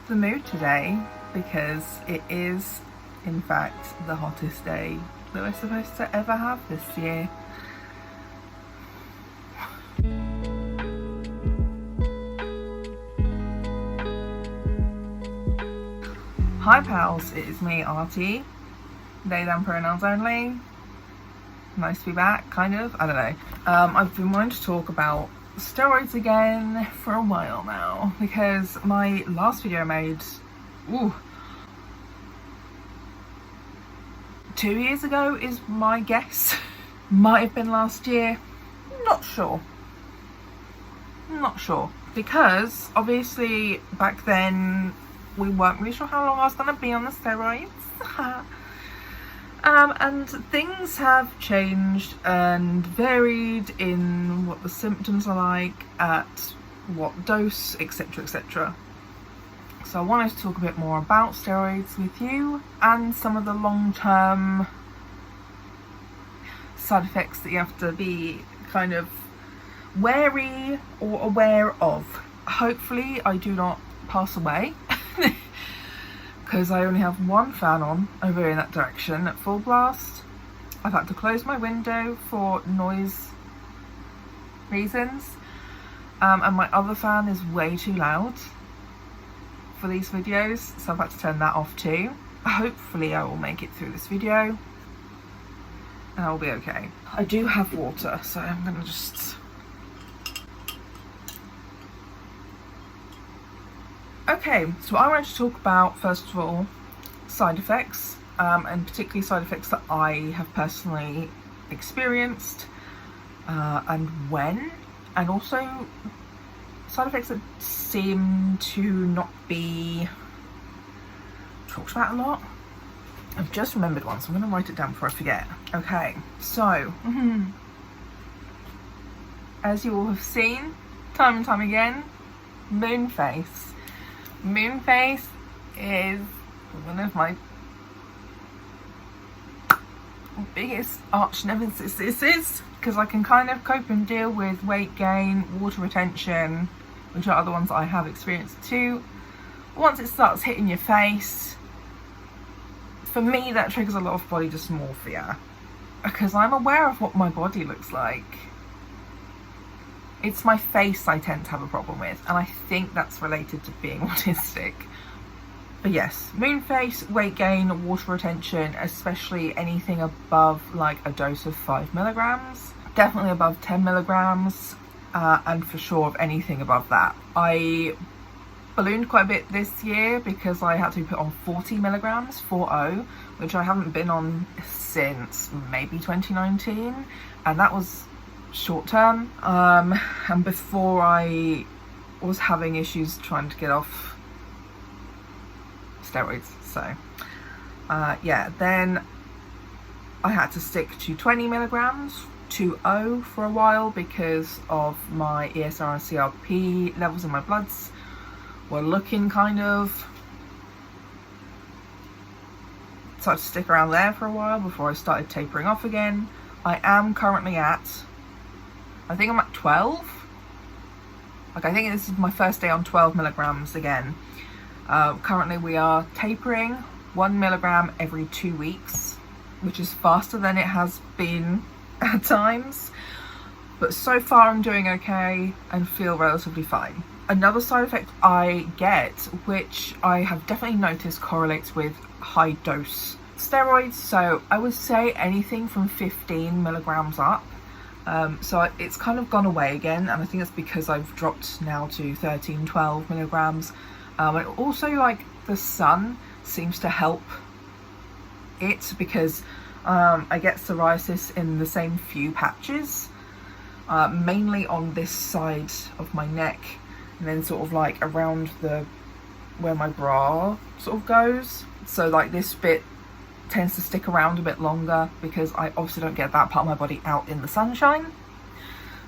the mood today because it is, in fact, the hottest day that we're supposed to ever have this year. Hi pals, it is me, Artie. They, them pronouns only. Nice to be back, kind of. I don't know. I've been wanting to talk about steroids again for a while now because my last video I made 2 years ago is my guess. Might have been last year. Not sure because obviously back then we weren't really sure how long I was going to be on the steroids. And things have changed and varied in what the symptoms are like, at what dose, etc, etc. So I wanted to talk a bit more about steroids with you and some of the long-term side effects that you have to be kind of wary or aware of. Hopefully I do not pass away because I only have one fan on over in that direction at full blast. I've had to close my window for noise reasons, and my other fan is way too loud for these videos, so I've had to turn that off too. Hopefully I will make it through this video and I'll be okay. I do have water, so I'm gonna just... Okay, so I want to talk about, first of all, side effects, and particularly side effects that I have personally experienced, and when, and also side effects that seem to not be talked about a lot. I've just remembered one, so I'm going to write it down before I forget. Okay, so, as you all have seen, time and time again, moon face. Moon face is one of my biggest arch nemesis because I can kind of cope and deal with weight gain, water retention, which are other ones that I have experienced too. Once it starts hitting your face, for me that triggers a lot of body dysmorphia because I'm aware of what my body looks like. It's my face I tend to have a problem with, and I think that's related to being autistic. But yes, moon face, weight gain, water retention, especially anything above like a dose of 5 milligrams, definitely above 10 milligrams, and for sure of anything above that. I ballooned quite a bit this year because I had to put on 40 milligrams, 40, which I haven't been on since maybe 2019, and that was short term, and before I was having issues trying to get off steroids. So yeah, then I had to stick to 20 milligrams, 20 for a while because of my ESR and CRP levels in my bloods were looking kind of, so I had to stick around there for a while before I started tapering off again. I am currently at, I think I'm at 12. Like, I think this is my first day on 12 milligrams again. Currently we are tapering 1 milligram every 2 weeks, which is faster than it has been at times. But so far I'm doing okay and feel relatively fine. Another side effect I get, which I have definitely noticed correlates with high dose steroids. So I would say anything from 15 milligrams up. So it's kind of gone away again, and I think it's because I've dropped now to 13, 12 milligrams. And also, like, the sun seems to help it because I get psoriasis in the same few patches, mainly on this side of my neck, and then sort of like around where my bra sort of goes. So like this bit tends to stick around a bit longer because I obviously don't get that part of my body out in the sunshine,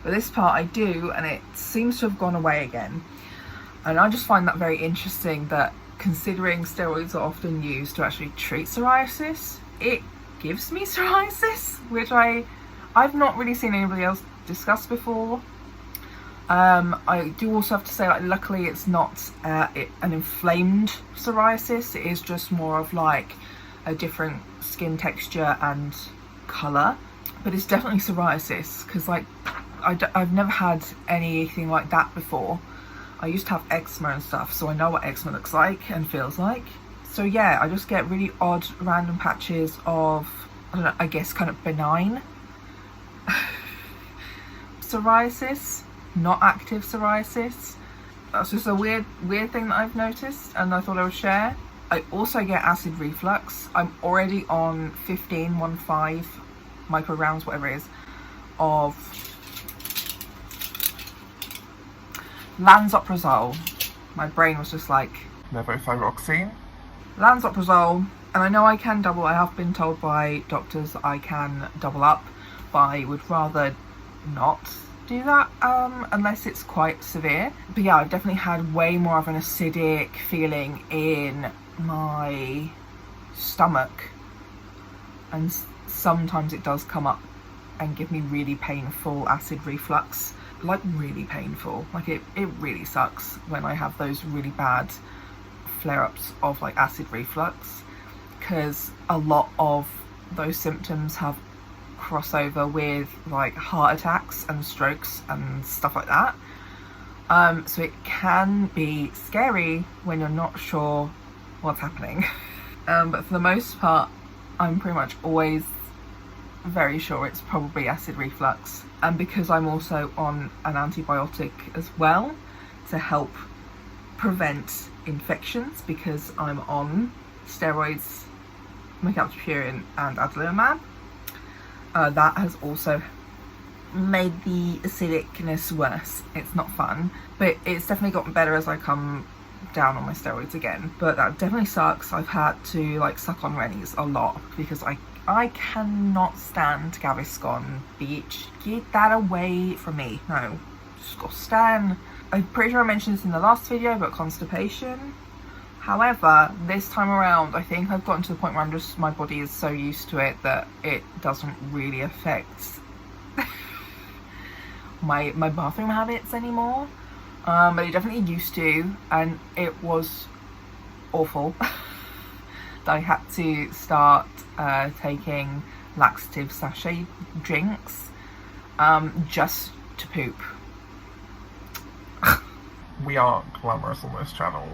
but this part I do, and it seems to have gone away again. And I just find that very interesting, that considering steroids are often used to actually treat psoriasis, it gives me psoriasis, which I've not really seen anybody else discuss before. I do also have to say, like, luckily it's not an inflamed psoriasis. It is just more of like a different skin texture and colour, but it's definitely psoriasis, because like I've never had anything like that before. I used to have eczema and stuff, so I know what eczema looks like and feels like. So yeah, I just get really odd random patches of, I don't know, I guess kind of benign psoriasis, not active psoriasis. That's just a weird thing that I've noticed, and I thought I would share. I also get acid reflux. I'm already on 15 micrograms, whatever it is, of lansoprazole. My brain was just like, levothyroxine, lansoprazole. And I know I can double. I have been told by doctors that I can double up, but I would rather not do that unless it's quite severe. But yeah, I've definitely had way more of an acidic feeling in my stomach, and sometimes it does come up and give me really painful acid reflux, like really painful. Like it really sucks when I have those really bad flare-ups of like acid reflux, because a lot of those symptoms have crossover with like heart attacks and strokes and stuff like that. So it can be scary when you're not sure what's happening. But for the most part, I'm pretty much always very sure it's probably acid reflux. And because I'm also on an antibiotic as well to help prevent infections, because I'm on steroids, mercaptopurine and adalimumab, that has also made the acidicness worse. It's not fun, but it's definitely gotten better as I come down on my steroids again. But that definitely sucks. I've had to like suck on Rennies a lot because I cannot stand Gaviscon. Bitch, get that away from me. No, disgusting. I'm pretty sure I mentioned this in the last video about constipation. However, this time around, I think I've gotten to the point where my body is so used to it that it doesn't really affect my bathroom habits anymore. But it definitely used to, and it was awful. That I had to start taking laxative sachet drinks just to poop. We aren't glamorous on this channel.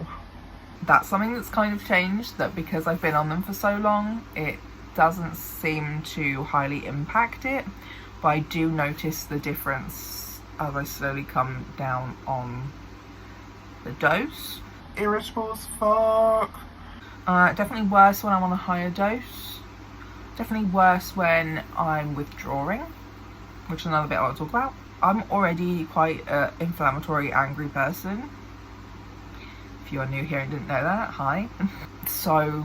That's something that's kind of changed, that because I've been on them for so long, it doesn't seem to highly impact it, but I do notice the difference as I slowly come down on the dose. Irritable as fuck. Definitely worse when I'm on a higher dose. Definitely worse when I'm withdrawing, which is another bit I'll talk about. I'm already quite an inflammatory, angry person. If you are new here and didn't know that, hi. So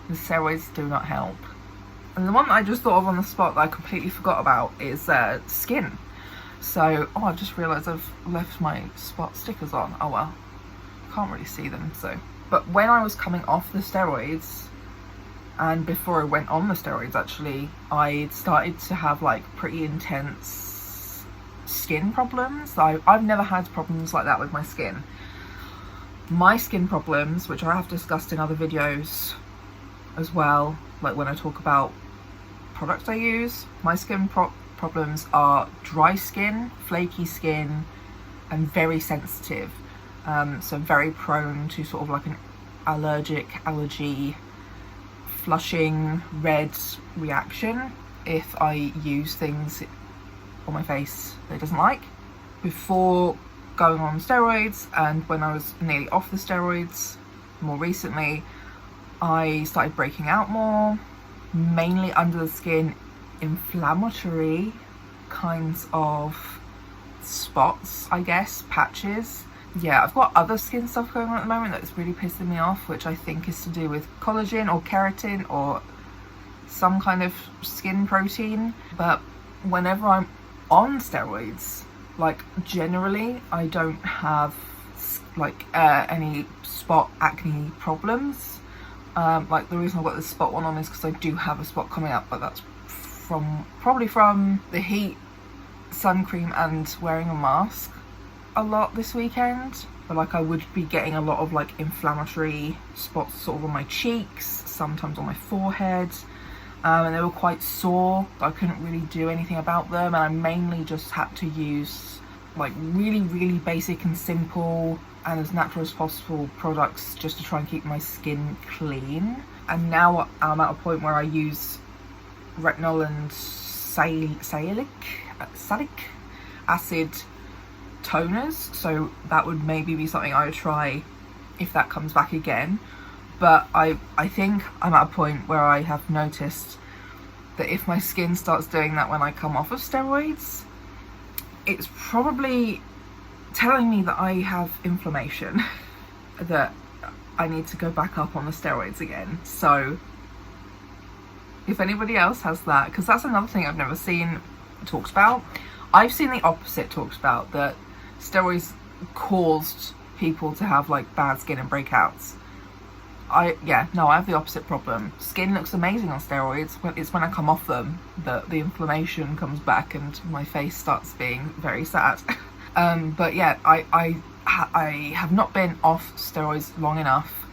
the steroids do not help. And the one that I just thought of on the spot that I completely forgot about is skin. So, oh, I've just realised I've left my spot stickers on. Oh well, can't really see them, so. But when I was coming off the steroids, and before I went on the steroids actually, I started to have like pretty intense skin problems. I've never had problems like that with my skin. My skin problems, which I have discussed in other videos as well, like when I talk about products I use, my skin problems are dry skin, flaky skin, and very sensitive. So very prone to sort of like an allergy, flushing, red reaction if I use things on my face that it doesn't like. Before going on steroids, and when I was nearly off the steroids more recently, I started breaking out more, mainly under the skin, inflammatory kinds of spots, I guess, patches. Yeah, I've got other skin stuff going on at the moment that's really pissing me off, which I think is to do with collagen or keratin or some kind of skin protein. But whenever I'm on steroids, like generally I don't have like any spot acne problems. Like the reason I've got this spot one on is because I do have a spot coming up, but that's probably from the heat sun cream and wearing a mask a lot this weekend, but like I would be getting a lot of like inflammatory spots sort of on my cheeks, sometimes on my forehead, and they were quite sore, but I couldn't really do anything about them, and I mainly just had to use like really basic and simple and as natural as possible products just to try and keep my skin clean. And now I'm at a point where I use retinol and salicylic acid toners, so that would maybe be something I would try if that comes back again. But I think I'm at a point where I have noticed that if my skin starts doing that when I come off of steroids, it's probably telling me that I have inflammation, that I need to go back up on the steroids again. So if anybody else has that, because that's another thing I've never seen talked about. I've seen the opposite talked about, that steroids caused people to have like bad skin and breakouts. I have the opposite problem. Skin looks amazing on steroids. It's when I come off them that the inflammation comes back and my face starts being very sad. But yeah, I have not been off steroids long enough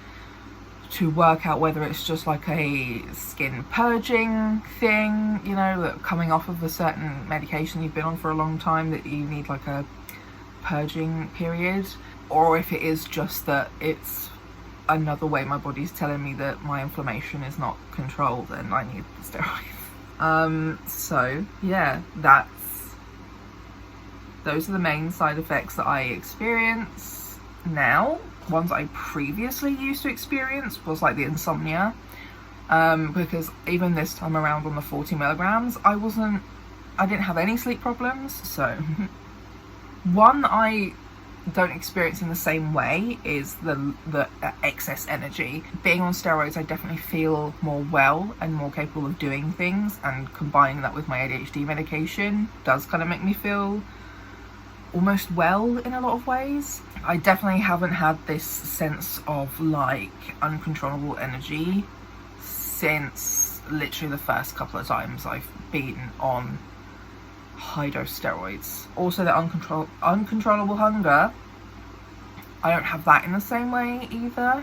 to work out whether it's just like a skin purging thing, you know, that coming off of a certain medication you've been on for a long time that you need like a purging period, or if it is just that it's another way my body's telling me that my inflammation is not controlled and I need the steroids. So yeah, those are the main side effects that I experience now. Ones I previously used to experience was like the insomnia, because even this time around on the 40 milligrams, I didn't have any sleep problems. So one I don't experience in the same way is the excess energy. Being on steroids, I definitely feel more well and more capable of doing things, and combining that with my ADHD medication does kind of make me feel almost well in a lot of ways. I definitely haven't had this sense of like uncontrollable energy since literally the first couple of times I've been on high dose steroids. Also the uncontrollable hunger, I don't have that in the same way either.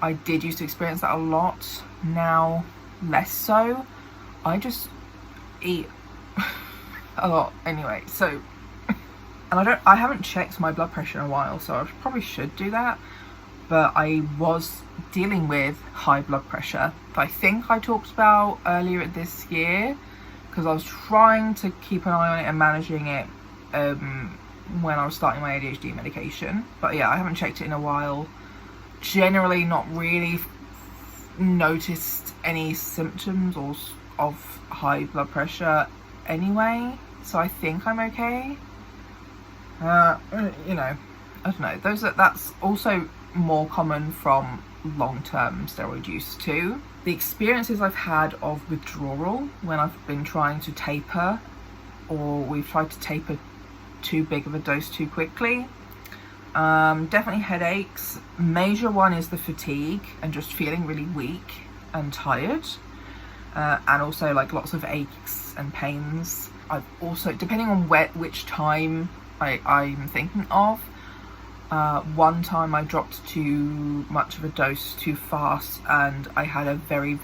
I did used to experience that a lot, now less so. I just eat a lot anyway, so and I haven't checked my blood pressure in a while, so I probably should do that. But I was dealing with high blood pressure, I think I talked about earlier this year, because I was trying to keep an eye on it and managing it when I was starting my ADHD medication. But yeah, I haven't checked it in a while. Generally not really noticed any symptoms of high blood pressure anyway, so I think I'm okay. You know, I don't know. That's also more common from long-term steroid use too. The experiences I've had of withdrawal when I've been trying to taper, or we've tried to taper too big of a dose too quickly, definitely headaches. Major one is the fatigue and just feeling really weak and tired, and also like lots of aches and pains. I've also, depending on which time I'm thinking of, one time I dropped too much of a dose too fast and I had a very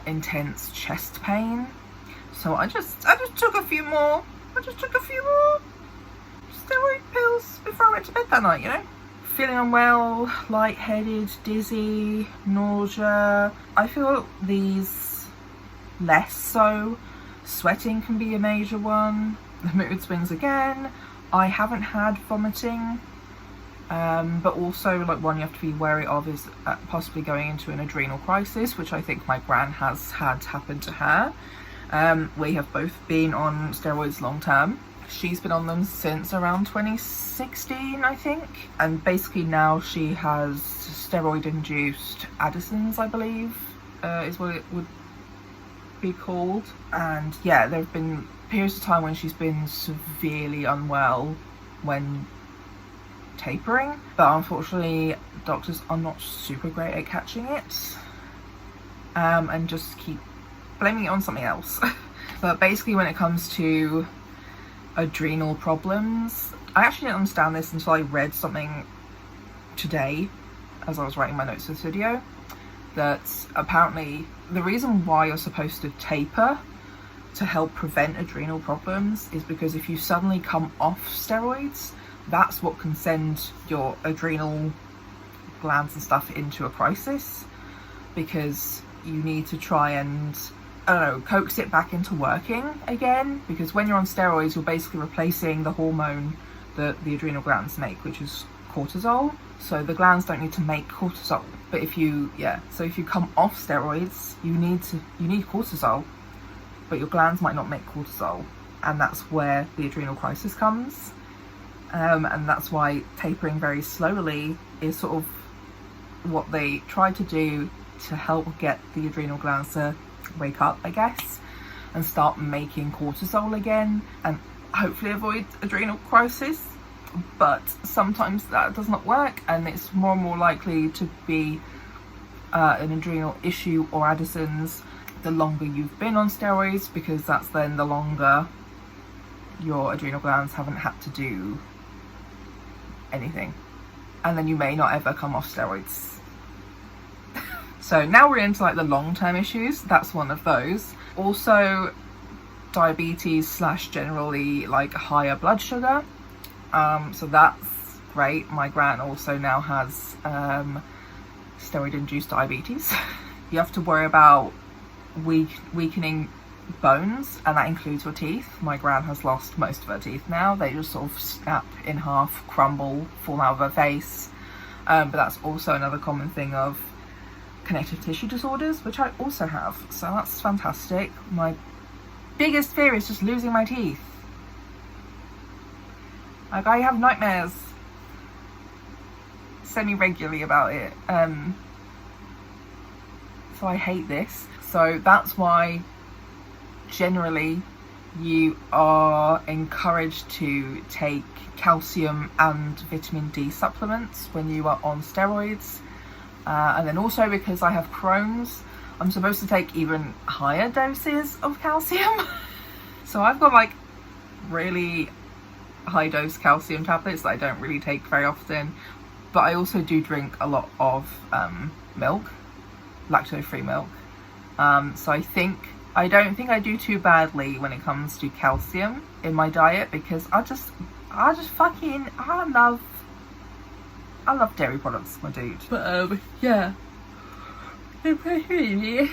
intense chest pain, so I just took a few more steroid pills before I went to bed that night, you know. Feeling unwell, lightheaded, dizzy, nausea. I feel these less so. Sweating can be a major one. The mood swings again. I haven't had vomiting, but also like one you have to be wary of is possibly going into an adrenal crisis, which I think my gran has had happen to her. We have both been on steroids long term. She's been on them since around 2016, I think, and basically now she has steroid induced Addison's, I believe, is what it would be called. And yeah, there have been periods of time when she's been severely unwell when tapering, but unfortunately doctors are not super great at catching it, and just keep blaming it on something else. But basically when it comes to adrenal problems, I actually didn't understand this until I read something today as I was writing my notes for this video, that apparently the reason why you're supposed to taper to help prevent adrenal problems is because if you suddenly come off steroids, that's what can send your adrenal glands and stuff into a crisis, because you need to try and, I don't know, coax it back into working again, because when you're on steroids you're basically replacing the hormone that the adrenal glands make, which is cortisol. So the glands don't need to make cortisol, but if you come off steroids, you need cortisol, but your glands might not make cortisol, and that's where the adrenal crisis comes. And that's why tapering very slowly is sort of what they try to do to help get the adrenal glands to wake up, I guess, and start making cortisol again, and hopefully avoid adrenal crisis. But sometimes that does not work, and it's more and more likely to be an adrenal issue or Addison's the longer you've been on steroids, because that's then the longer your adrenal glands haven't had to do anything, and then you may not ever come off steroids. So now we're into like the long-term issues. That's one of those. Also diabetes / generally like higher blood sugar. So that's great. My gran also now has steroid-induced diabetes. You have to worry about weakening bones, and that includes your teeth. My gran has lost most of her teeth now. They just sort of snap in half, crumble, fall out of her face. But that's also another common thing of connective tissue disorders, which I also have. So that's fantastic. My biggest fear is just losing my teeth. Like, I have nightmares semi-regularly about it. So I hate this. So that's why generally you are encouraged to take calcium and vitamin D supplements when you are on steroids. And then also, because I have Crohn's, I'm supposed to take even higher doses of calcium. So I've got like really high dose calcium tablets that I don't really take very often, but I also do drink a lot of milk, lactose-free milk. So I don't think I do too badly when it comes to calcium in my diet, because I love dairy products, my dude. But yeah, the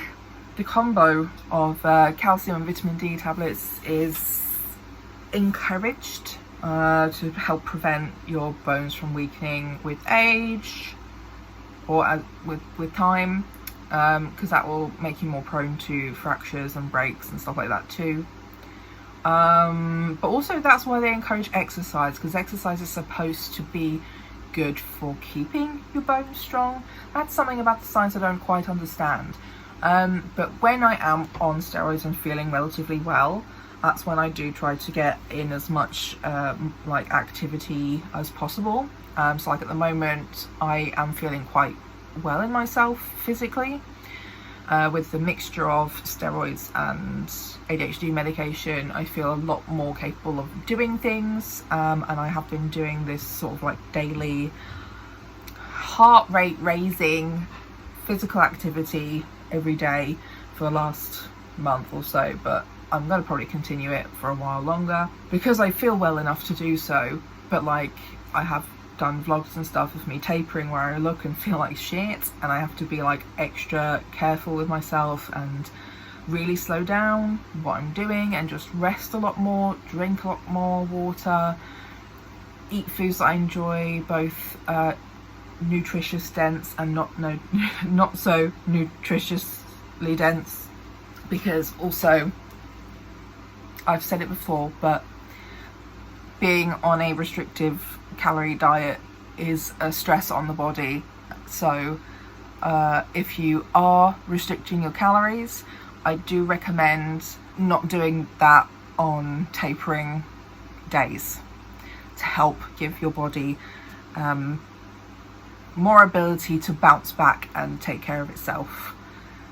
combo of calcium and vitamin D tablets is encouraged to help prevent your bones from weakening with age or with time, because that will make you more prone to fractures and breaks and stuff like that too. But also that's why they encourage exercise, because exercise is supposed to be good for keeping your bones strong. That's something about the science I don't quite understand. But when I am on steroids and feeling relatively well, that's when I do try to get in as much like activity as possible. So like at the moment I am feeling quite well in myself physically, with the mixture of steroids and ADHD medication. I feel a lot more capable of doing things, and I have been doing this sort of like daily heart rate raising physical activity every day for the last month or so, but I'm going to probably continue it for a while longer because I feel well enough to do so. But like, I have done vlogs and stuff of me tapering where I look and feel like shit, and I have to be like extra careful with myself and really slow down what I'm doing and just rest a lot more, drink a lot more water, eat foods that I enjoy, both nutritious dense and not so nutritiously dense, because also, I've said it before, but being on a restrictive calorie diet is a stress on the body. So if you are restricting your calories, I do recommend not doing that on tapering days to help give your body more ability to bounce back and take care of itself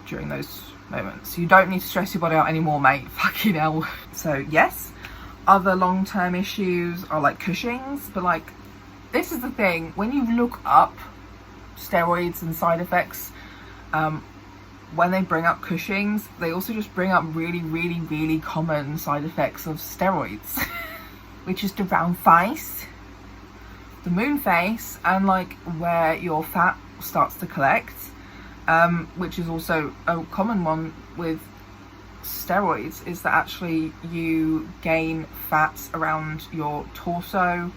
during those moment. So you don't need to stress your body out anymore, mate. Fucking hell. So yes, other long-term issues are like Cushing's, but like, this is the thing, when you look up steroids and side effects, when they bring up Cushing's, they also just bring up really common side effects of steroids, which is the round face, the moon face, and like where your fat starts to collect, which is also a common one with steroids, is that actually you gain fats around your torso,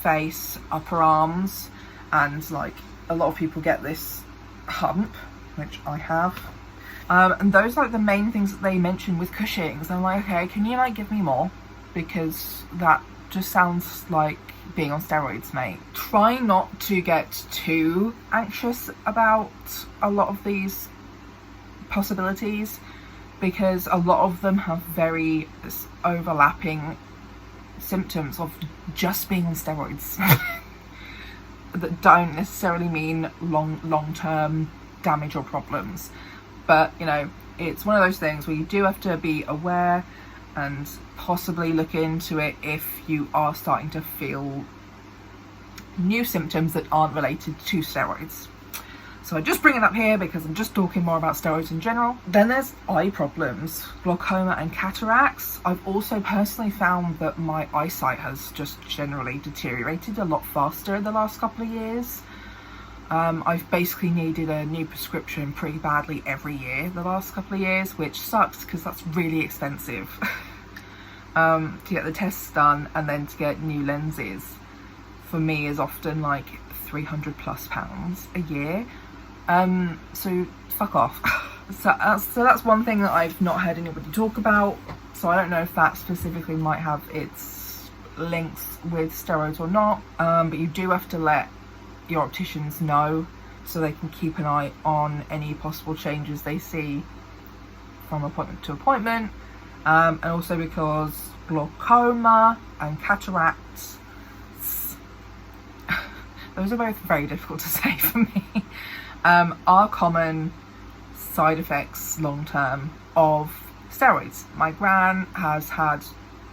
face, upper arms, and like a lot of people get this hump, which I have, and those are like the main things that they mention with Cushing's. I'm like, okay, can you like give me more, because that just sounds like being on steroids, mate. Try not to get too anxious about a lot of these possibilities, because a lot of them have very overlapping symptoms of just being on steroids that don't necessarily mean long-term damage or problems. But you know, it's one of those things where you do have to be aware and possibly look into it if you are starting to feel new symptoms that aren't related to steroids. So I just bring it up here because I'm just talking more about steroids in general. Then there's eye problems, glaucoma and cataracts. I've also personally found that my eyesight has just generally deteriorated a lot faster in the last couple of years. I've basically needed a new prescription pretty badly every year the last couple of years, which sucks because that's really expensive to get the tests done, and then to get new lenses for me is often like £300+ a year. So fuck off. So that's one thing that I've not heard anybody talk about, so I don't know if that specifically might have its links with steroids or not, but you do have to let your opticians know so they can keep an eye on any possible changes they see from appointment to appointment, and also because glaucoma and cataracts, those are both very difficult to say for me, are common side effects long term of steroids. My gran has had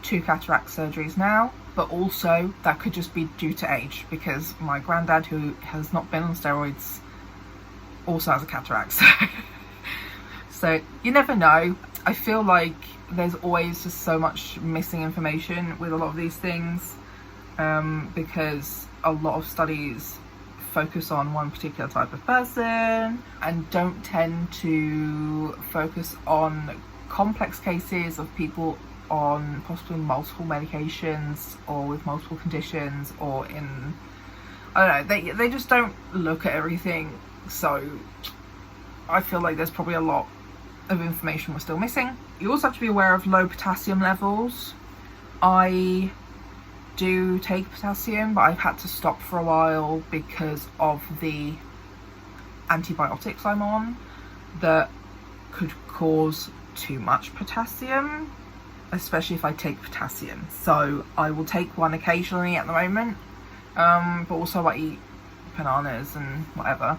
2 cataract surgeries now, but also that could just be due to age, because my granddad, who has not been on steroids, also has a cataract. So you never know. I feel like there's always just so much missing information with a lot of these things, because a lot of studies focus on one particular type of person and don't tend to focus on complex cases of people on possibly multiple medications or with multiple conditions, or in, I don't know, they just don't look at everything. So I feel like there's probably a lot of information we're still missing. You also have to be aware of low potassium levels. I do take potassium, but I've had to stop for a while because of the antibiotics I'm on that could cause too much potassium, especially if I take potassium. So I will take one occasionally at the moment, but also I eat bananas and whatever.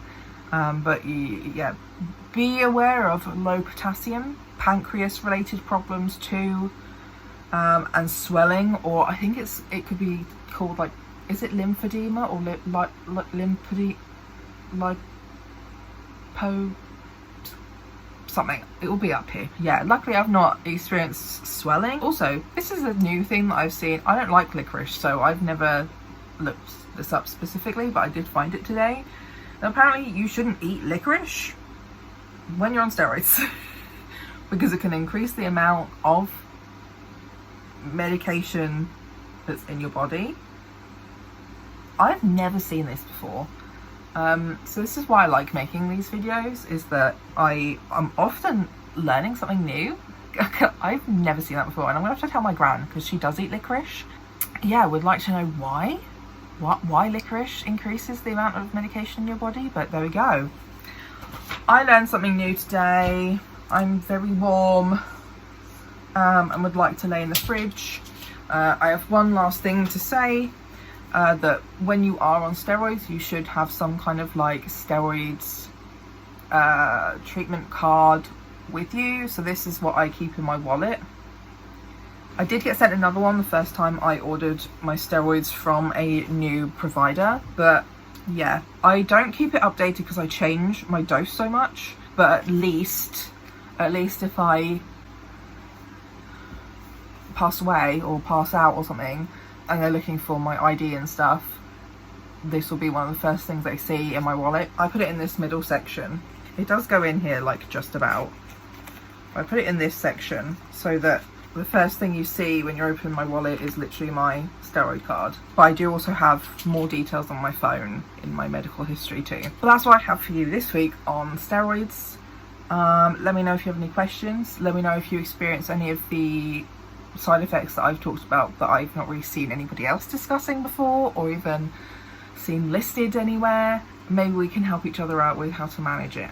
But yeah, be aware of low potassium, pancreas related problems too, and swelling, or I think it could be called, like, is it lymphedema or lipo something. It will be up here. Yeah, luckily I've not experienced swelling. Also, this is a new thing that I've seen. I don't like licorice, so I've never looked this up specifically, but I did find it today. And apparently you shouldn't eat licorice when you're on steroids because it can increase the amount of medication that's in your body. I've never seen this before. So this is why I like making these videos, is that I'm often learning something new. I've never seen that before, and I'm gonna have to tell my gran, because she does eat licorice. Yeah, I would like to know why licorice increases the amount of medication in your body, but there we go. I learned something new today. I'm very warm, and would like to lay in the fridge. I have one last thing to say. That when you are on steroids, you should have some kind of like steroids treatment card with you. So this is what I keep in my wallet. I did get sent another one the first time I ordered my steroids from a new provider, but yeah, I don't keep it updated because I change my dose so much. But at least if I pass away or pass out or something and they're looking for my ID and stuff, this will be one of the first things they see in my wallet. I put it in this middle section. It does go in here like just about. I put it in this section so that the first thing you see when you're opening my wallet is literally my steroid card. But I do also have more details on my phone in my medical history too. But that's what I have for you this week on steroids. Let me know if you have any questions. Let me know if you experience any of the side effects that I've talked about that I've not really seen anybody else discussing before or even seen listed anywhere. Maybe we can help each other out with how to manage it.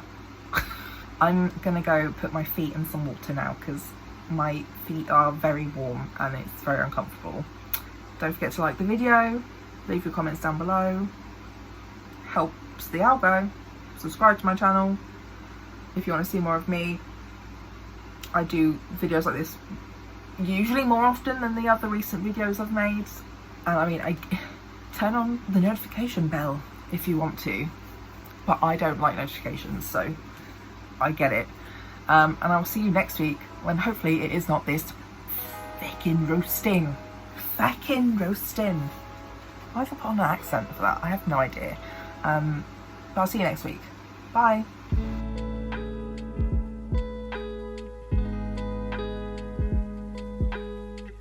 I'm gonna go put my feet in some water now because my feet are very warm and it's very uncomfortable. Don't forget to like the video, leave your comments down below, helps the algo, subscribe to my channel if you want to see more of me. I do videos like this usually more often than the other recent videos I've made, and I mean, I turn on the notification bell if you want to, but I don't like notifications, so I get it. And I'll see you next week when hopefully it is not this fucking roasting. Why have I put on an accent for that? I have no idea. But I'll see you next week. Bye.